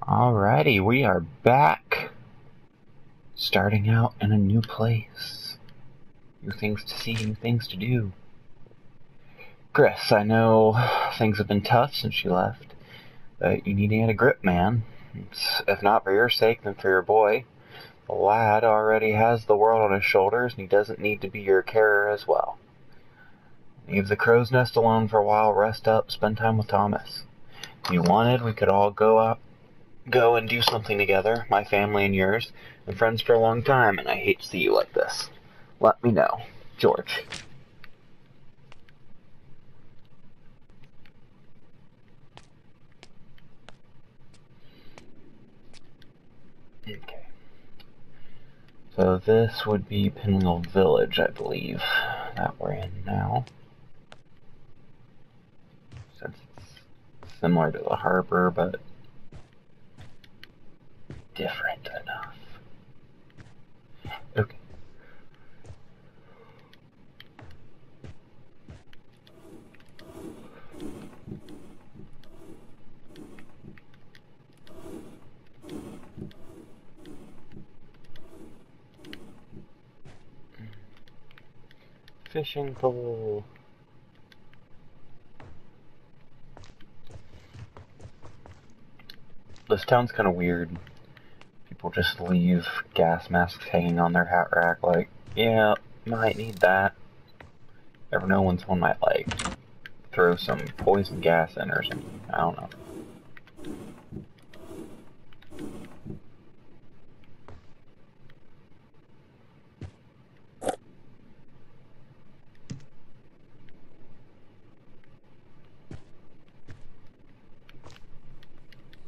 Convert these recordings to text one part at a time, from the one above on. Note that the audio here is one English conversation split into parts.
Alrighty, we are back. Starting out in a new place. New things to see, new things to do. Chris, I know things have been tough since you left, but you need to get a grip, man. If not for your sake, then for your boy. The lad already has the world on his shoulders, and he doesn't need to be your carer as well. Leave the crow's nest alone for a while, rest up, spend time with Thomas. If you wanted, we could all go and do something together, my family and yours. Been friends for a long time, and I hate to see you like this. Let me know. George. Okay. So this would be Pinwheel Village, I believe, that we're in now. Since it's similar to the harbor, but different enough. Okay. Fishing pole. This town's kind of weird. People just leave gas masks hanging on their hat rack like, yeah, might need that. Never know when someone might, like, throw some poison gas in or something. I don't know.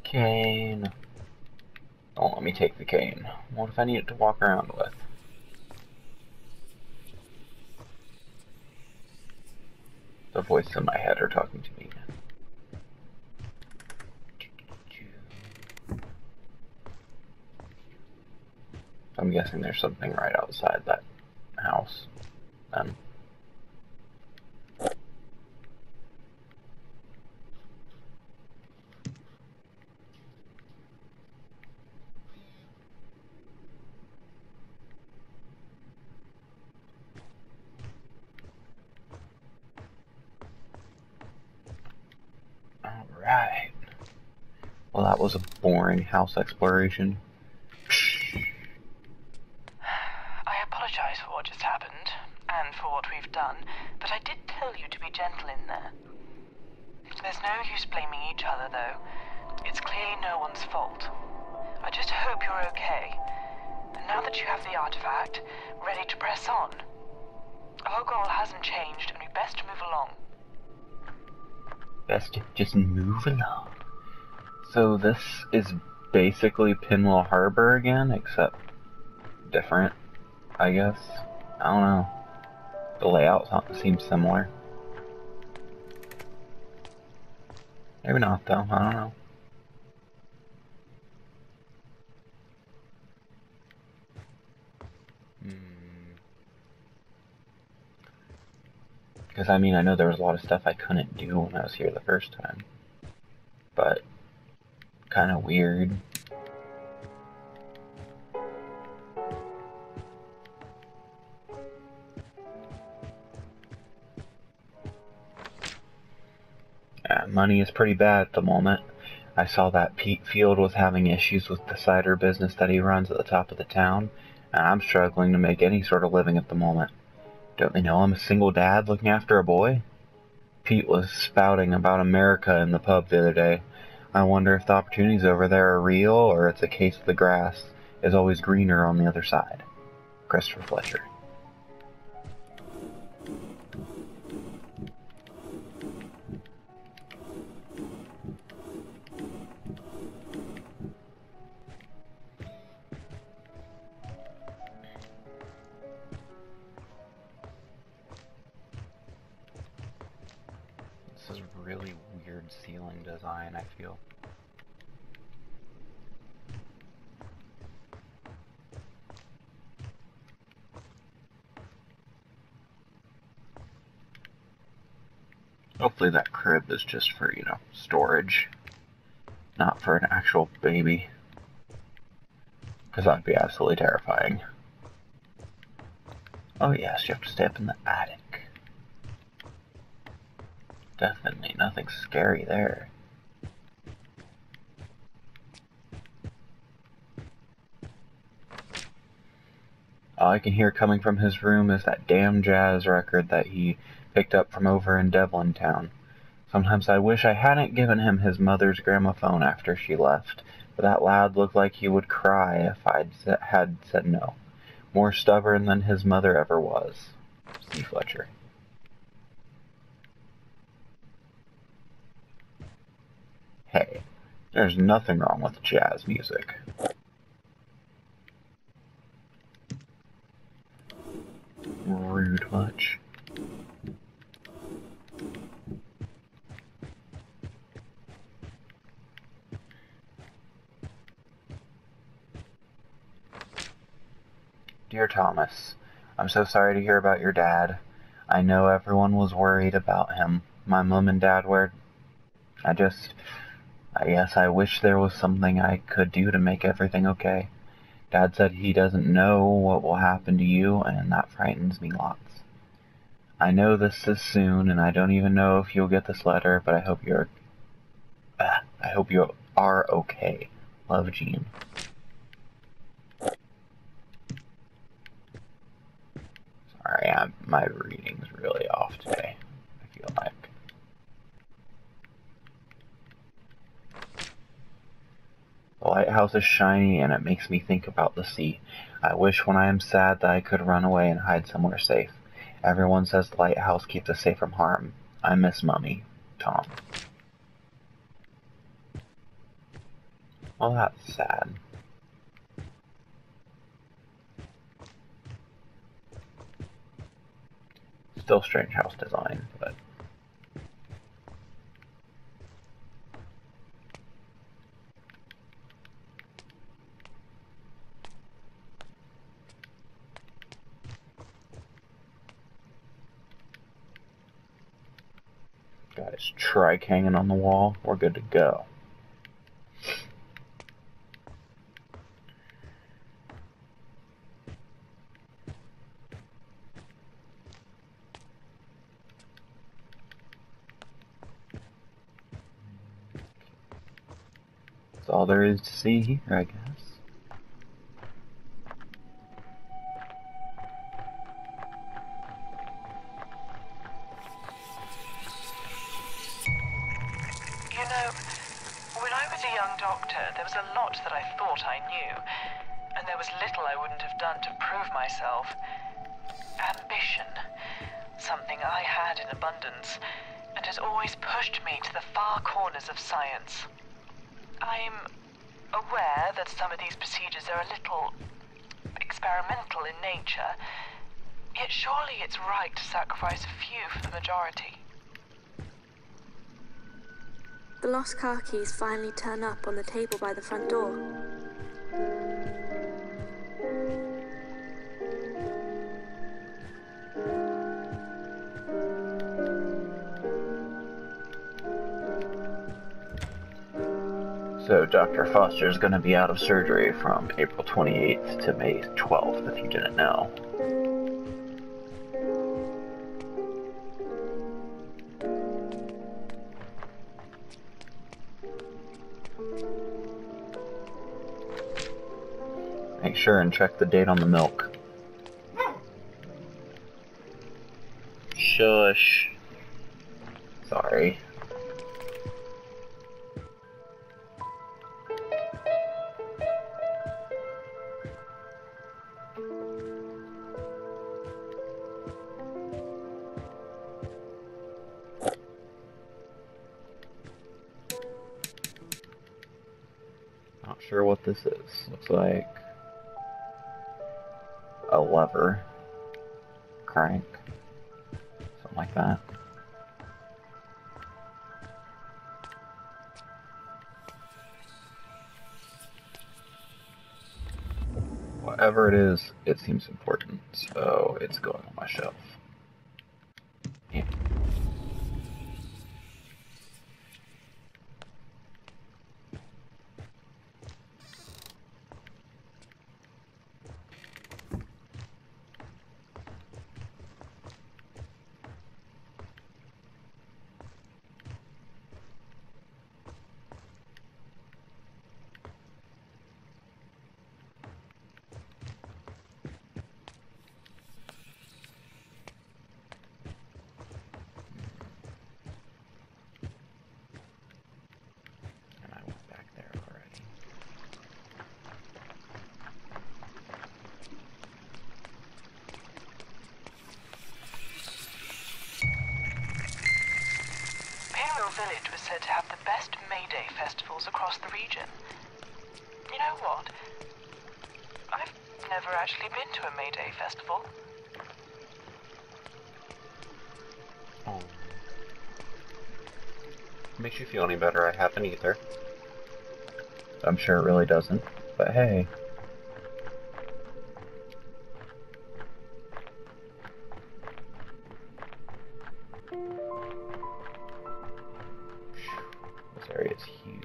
Cane. Don't let me take the cane. What if I need it to walk around with? The voices in my head are talking to me. I'm guessing there's something right outside that house. Then. Alright. Well, that was a boring house exploration. I apologize for what just happened, and for what we've done, but I did tell you to be gentle in there. There's no use blaming each other, though. It's clearly no one's fault. I just hope you're okay. And now that you have the artifact, ready to press on. Our goal hasn't changed, and we best move along. Best to just move along. So this is basically Pinwheel Harbor again, except different, I guess. I don't know. The layout seems similar. Maybe not, though. I don't know. Because, I mean, I know there was a lot of stuff I couldn't do when I was here the first time. But, kind of weird. Money is pretty bad at the moment. I saw that Pete Field was having issues with the cider business that he runs at the top of the town, and I'm struggling to make any sort of living at the moment. Don't they know I'm a single dad looking after a boy? Pete was spouting about America in the pub the other day. I wonder if the opportunities over there are real, or it's a case of the grass is always greener on the other side. Christopher Fletcher. This is really weird ceiling design, I feel. Hopefully that crib is just for, storage. Not for an actual baby. Because that'd be absolutely terrifying. Oh yes, you have to stay up in the attic. Definitely nothing scary there. All I can hear coming from his room is that damn jazz record that he picked up from over in Devlin Town. Sometimes I wish I hadn't given him his mother's gramophone after she left, but that lad looked like he would cry if had said no. More stubborn than his mother ever was. C. Fletcher. Hey, there's nothing wrong with jazz music. Rude much. Dear Thomas, I'm so sorry to hear about your dad. I know everyone was worried about him. My mom and dad were. I guess I wish there was something I could do to make everything okay. Dad said he doesn't know what will happen to you, and that frightens me lots. I know this is soon, and I don't even know if you'll get this letter, but I hope you are okay. Love, Jean. Sorry, my reading's really off today, I feel like. The lighthouse is shiny, and it makes me think about the sea. I wish when I am sad that I could run away and hide somewhere safe. Everyone says the lighthouse keeps us safe from harm. I miss Mummy. Tom. Well, that's sad. Still strange house design, but... got his trike hanging on the wall. We're good to go. That's all there is to see here, I guess. You know, when I was a young doctor, there was a lot that I thought I knew, and there was little I wouldn't have done to prove myself. Ambition, something I had in abundance, and has always pushed me to the far corners of science. I'm aware that some of these procedures are a little experimental in nature, yet surely it's right to sacrifice a few for the majority. The lost car keys finally turn up on the table by the front door. So Dr. Foster's going to be out of surgery from April 28th to May 12th, if you didn't know. Make sure and check the date on the milk. Shush. Sorry. Not sure what this is. Looks like a lever, crank, something like that. Whatever it is, it seems important, so it's going on my shelf. Yeah. village was said to have the best May Day festivals across the region. You know what? I've never actually been to a May Day festival. Oh. Makes you feel any better, I haven't either. I'm sure it really doesn't, but hey. This area is huge.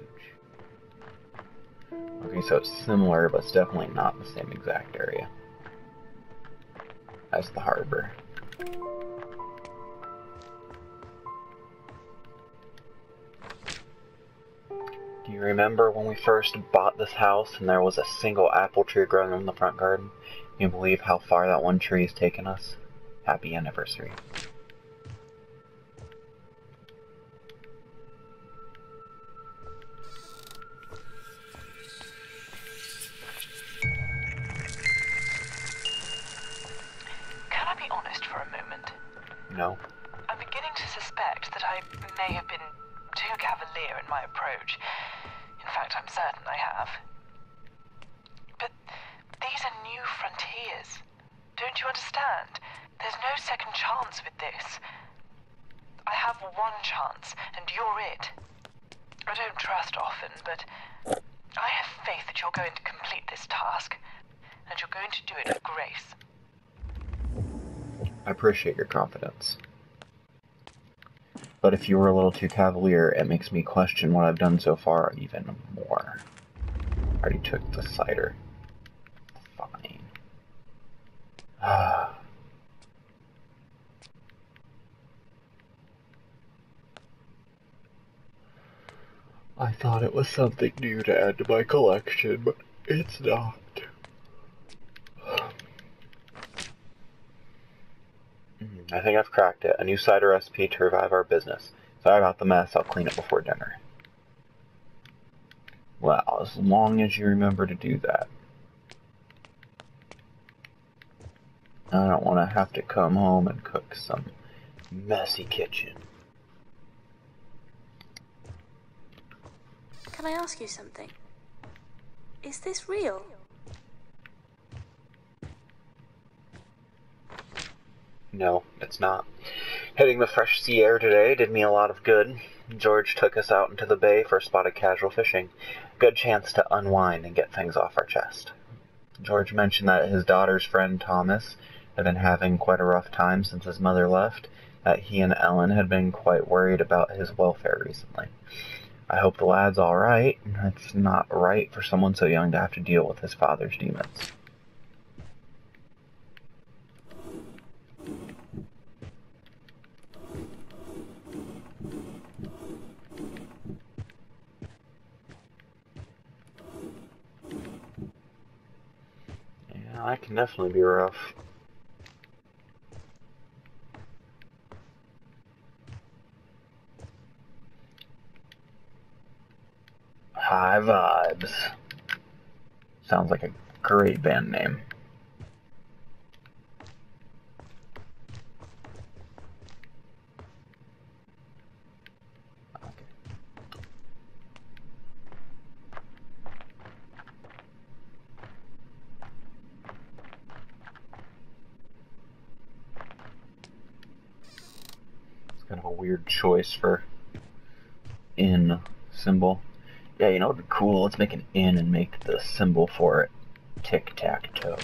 Okay, so it's similar, but it's definitely not the same exact area as the harbor. Do you remember when we first bought this house and there was a single apple tree growing in the front garden? Can you believe how far that one tree has taken us? Happy anniversary. Can I be honest for a moment? No? I'm beginning to suspect that I may have been too cavalier in my approach. In fact, I'm certain I have. But these are new frontiers. Don't you understand? There's no second chance with this. I have one chance, and you're it. I don't trust often, but I have faith that you're going to complete this task, and you're going to do it with grace. I appreciate your confidence. But if you were a little too cavalier, it makes me question what I've done so far even more. I already took the cider. Fine. I thought it was something new to add to my collection, but it's not. I think I've cracked it. A new cider recipe to revive our business. Sorry about the mess, I'll clean it before dinner. Well, as long as you remember to do that. I don't want to have to come home and cook some messy kitchen. Can I ask you something? Is this real? No, it's not. Hitting the fresh sea air today did me a lot of good. George took us out into the bay for a spot of casual fishing. Good chance to unwind and get things off our chest. George mentioned that his daughter's friend Thomas had been having quite a rough time since his mother left, that he and Ellen had been quite worried about his welfare recently. I hope the lad's alright. It's not right for someone so young to have to deal with his father's demons. Yeah, that can definitely be rough. High Vibes. Sounds like a great band name. Okay. It's kind of a weird choice for in symbol. Yeah, you know what would be cool? Let's make an N and make the symbol for it tic-tac-toe.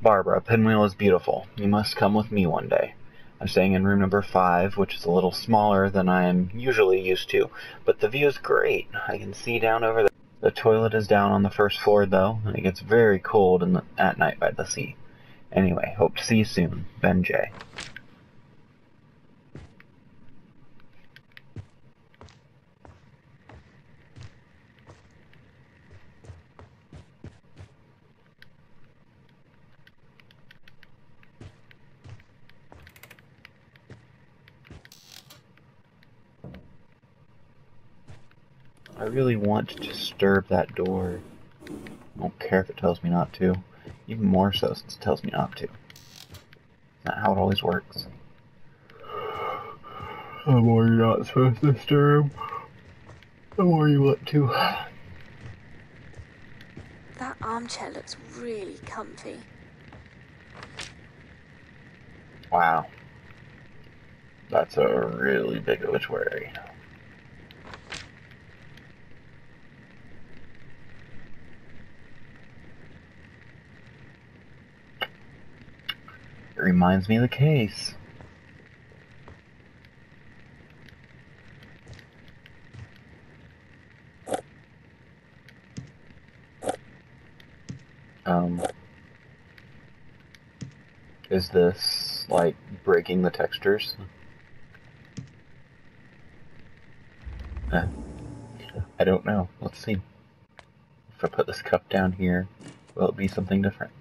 Barbara, Pinwheel is beautiful. You must come with me one day. I'm staying in room number 5, which is a little smaller than I am usually used to, but the view is great. I can see down over the toilet is down on the first floor, though, and it gets very cold at night by the sea. Anyway, hope to see you soon. Ben J. I really want to disturb that door. I don't care if it tells me not to. Even more so since it tells me not to. Isn't that how it always works? The more you're not supposed to disturb, the more you want to. That armchair looks really comfy. Wow. That's a really big obituary. It reminds me of the case. Is this, like, breaking the textures? I don't know. Let's see. If I put this cup down here, will it be something different?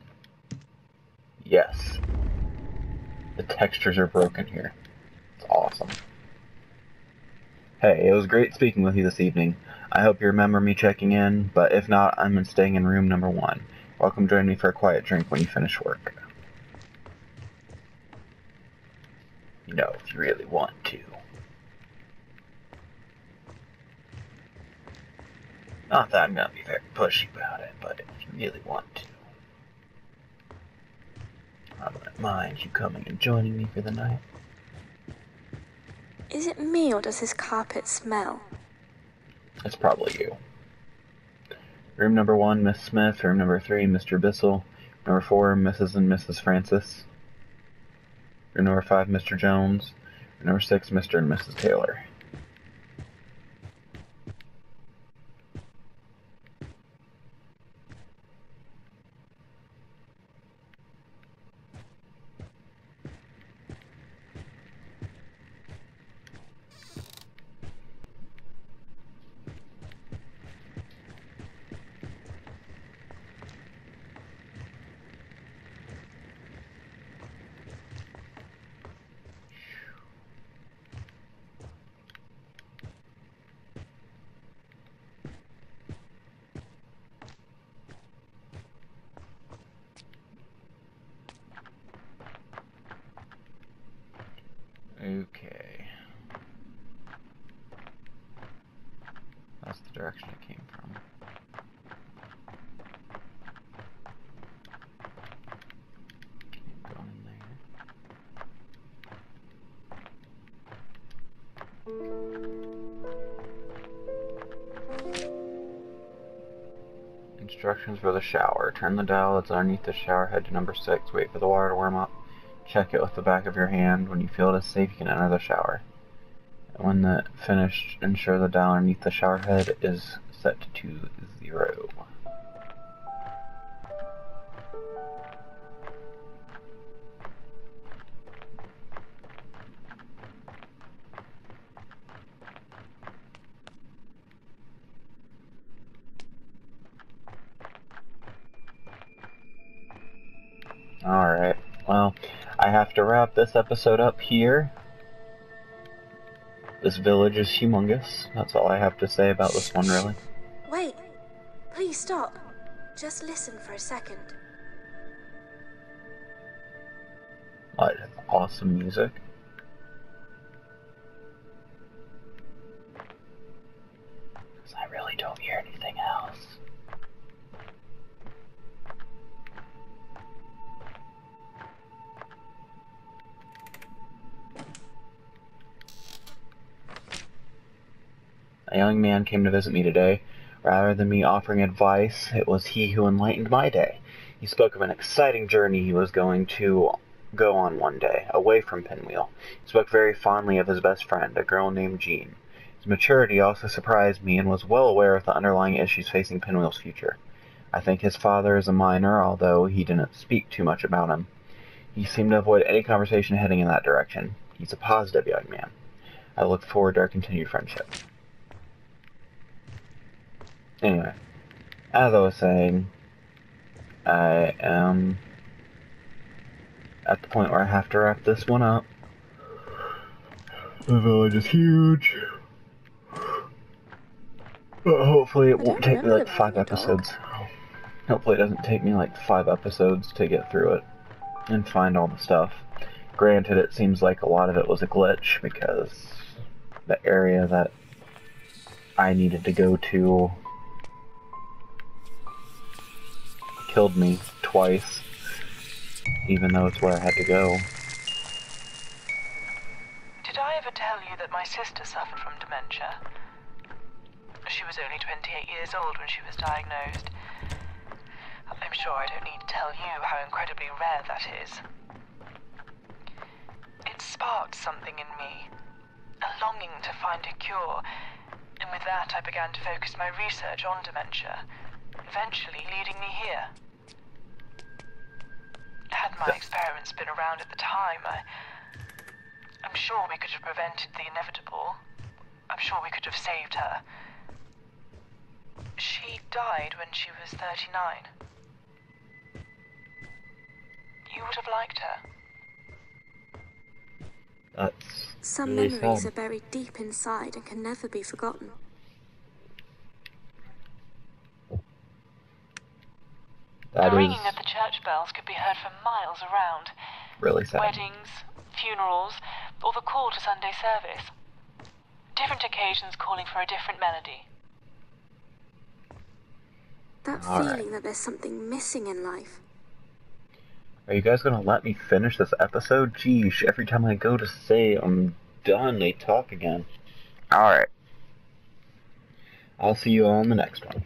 Yes. The textures are broken here. It's awesome. Hey, it was great speaking with you this evening. I hope you remember me checking in, but if not, I'm staying in room number 1. Welcome to join me for a quiet drink when you finish work. You know, if you really want to. Not that I'm gonna be very pushy about it, but if you really want to. I wouldn't mind you coming and joining me for the night. Is it me or does this carpet smell? It's probably you. Room number 1, Miss Smith. Room number 3, Mr. Bissell. Number 4, Mrs. and Mrs. Francis. Room number 5, Mr. Jones. Room number 6, Mr. and Mrs. Taylor. Okay. That's the direction it came from. Keep going there. Instructions for the shower. Turn the dial that's underneath the shower head to number 6. Wait for the water to warm up. Check it with the back of your hand. When you feel it is safe, you can enter the shower. And when the finished, ensure the dial underneath the shower head is set to 0. Alright, well, I have to wrap this episode up here. This village is humongous. That's all I have to say about this one, really. Wait, please stop. Just listen for a second. What? Awesome music. Because I really don't hear anything else. A young man came to visit me today. Rather than me offering advice, it was he who enlightened my day. He spoke of an exciting journey he was going to go on one day, away from Pinwheel. He spoke very fondly of his best friend, a girl named Jean. His maturity also surprised me and was well aware of the underlying issues facing Pinwheel's future. I think his father is a minor, although he didn't speak too much about him. He seemed to avoid any conversation heading in that direction. He's a positive young man. I look forward to our continued friendship. Anyway, as I was saying, I am at the point where I have to wrap this one up. The village is huge. But hopefully it won't take me like 5 episodes. Hopefully it doesn't take me like 5 episodes to get through it and find all the stuff. Granted, it seems like a lot of it was a glitch because the area that I needed to go to killed me twice, even though it's where I had to go. Did I ever tell you that my sister suffered from dementia? She was only 28 years old when she was diagnosed. I'm sure I don't need to tell you how incredibly rare that is. It sparked something in me, a longing to find a cure, and with that I began to focus my research on dementia, eventually leading me here. Had my experiments been around at the time, I'm sure we could have prevented the inevitable. I'm sure we could have saved her. She died when she was 39. You would have liked her. That's Some really memories sad. are buried deep inside and can never be forgotten. That The is ringing of the church bells could be heard for miles around. really sad. Weddings, funerals, or the call to Sunday service. Different occasions calling for a different melody. That All feeling right. that there's something missing in life. Are you guys gonna let me finish this episode? Geesh, every time I go to say I'm done, they talk again. Alright. I'll see you all in the next one.